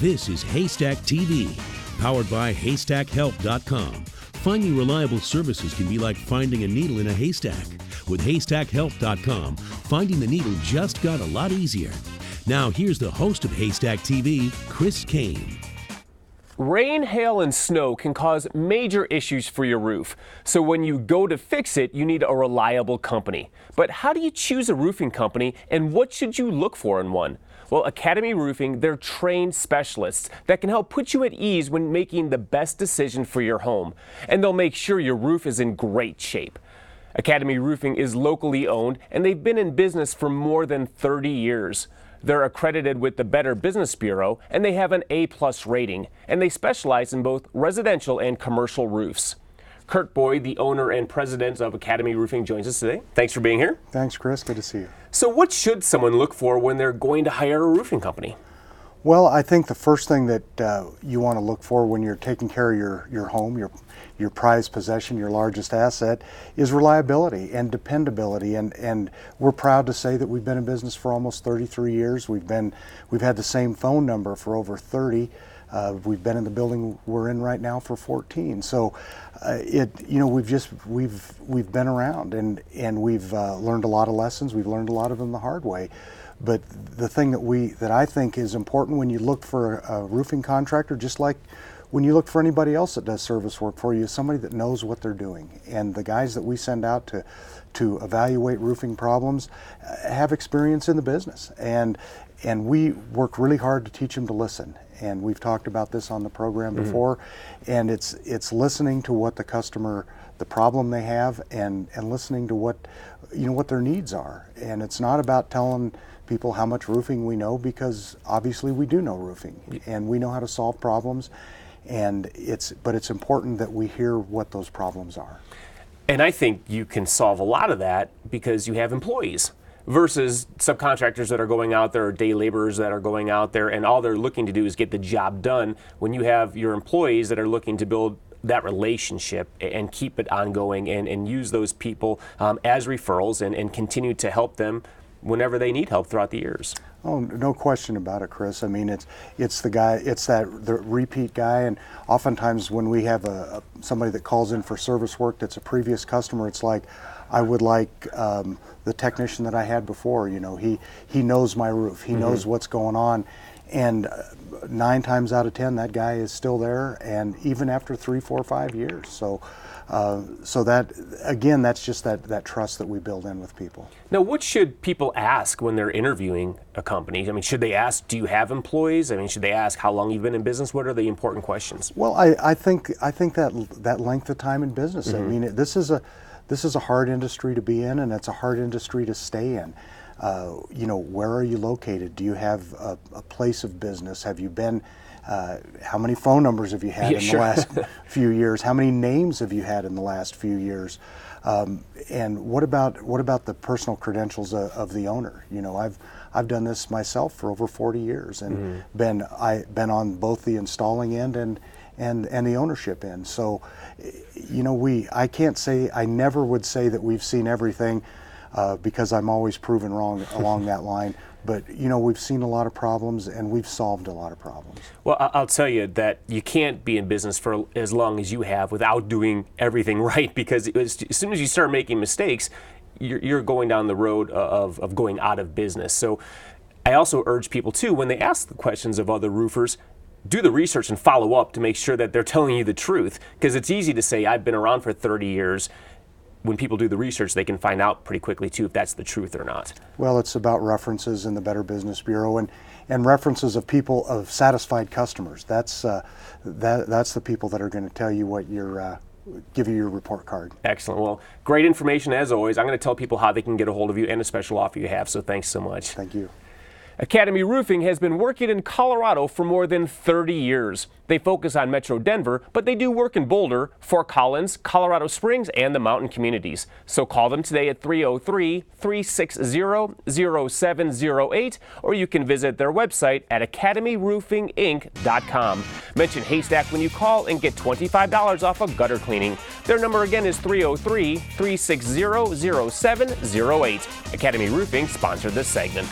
This is Haystack TV, powered by HaystackHelp.com. Finding reliable services can be like finding a needle in a haystack. With HaystackHelp.com, finding the needle just got a lot easier. Now here's the host of Haystack TV, Chris Kane. Rain, hail, and snow can cause major issues for your roof. So when you go to fix it, you need a reliable company. But how do you choose a roofing company, and what should you look for in one? Well, Academy Roofing, they're trained specialists that can help put you at ease when making the best decision for your home. And they'll make sure your roof is in great shape. Academy Roofing is locally owned, and they've been in business for more than 30 years. They're accredited with the Better Business Bureau, and they have an A+ rating, and they specialize in both residential and commercial roofs. Kurt Boyd, the owner and president of Academy Roofing, joins us today. Thanks for being here. Thanks, Chris. Good to see you. So what should someone look for when they're going to hire a roofing company? Well, I think the first thing that you want to look for when you're taking care of your home, your prized possession, your largest asset, is reliability and dependability. And we're proud to say that we've been in business for almost 33 years. We've had the same phone number for over 30. We've been in the building we're in right now for 14. So we've been around and we've learned a lot of lessons. We've learned a lot of them the hard way. But the thing that I think is important when you look for a roofing contractor, just like when you look for anybody else that does service work for you, is somebody that knows what they're doing. And the guys that we send out to evaluate roofing problems have experience in the business. And we work really hard to teach them to listen. And we've talked about this on the program before. And it's listening to what the customer, the problem they have, and listening to what their needs are. And it's not about telling people how much roofing we know, because obviously we do know roofing and we know how to solve problems. But it's important that we hear what those problems are. And I think you can solve a lot of that because you have employees versus subcontractors that are going out there, or day laborers that are going out there, and all they're looking to do is get the job done. When you have your employees that are looking to build that relationship and keep it ongoing and use those people as referrals and continue to help them whenever they need help throughout the years. Oh, no question about it, Chris. I mean, it's the repeat guy, and oftentimes when we have somebody that calls in for service work that's a previous customer, it's like, I would like the technician that I had before. He knows my roof. He knows what's going on, and 9 times out of 10, that guy is still there, and even after 3, 4, 5 years. So that, again, that's just that trust that we build in with people. Now, what should people ask when they're interviewing a company? I mean, should they ask, do you have employees? I mean, should they ask how long you've been in business? What are the important questions? Well, I think that length of time in business. I mean, this is a hard industry to be in, and it's a hard industry to stay in. Where are you located? Do you have a place of business? Have you been? How many phone numbers have you had in the last few years? How many names have you had in the last few years? And what about the personal credentials of the owner? I've done this myself for over 40 years and been on both the installing end and the ownership end. So, I never would say that we've seen everything, because I'm always proven wrong along that line. But, we've seen a lot of problems, and we've solved a lot of problems. Well, I'll tell you that you can't be in business for as long as you have without doing everything right, because as soon as you start making mistakes, you're going down the road of going out of business. So I also urge people, too, when they ask the questions of other roofers, do the research and follow up to make sure that they're telling you the truth, because it's easy to say, I've been around for 30 years. When people do the research, they can find out pretty quickly, too, if that's the truth or not. Well, it's about references in the Better Business Bureau and references of people, of satisfied customers. That's the people that are going to tell you what give you your report card. Excellent. Well, great information as always. I'm going to tell people how they can get a hold of you and a special offer you have, so thanks so much. Thank you. Academy Roofing has been working in Colorado for more than 30 years. They focus on Metro Denver, but they do work in Boulder, Fort Collins, Colorado Springs, and the mountain communities. So call them today at 303-360-0708, or you can visit their website at academyroofinginc.com. Mention Haystack when you call and get $25 off of gutter cleaning. Their number again is 303-360-0708. Academy Roofing sponsored this segment.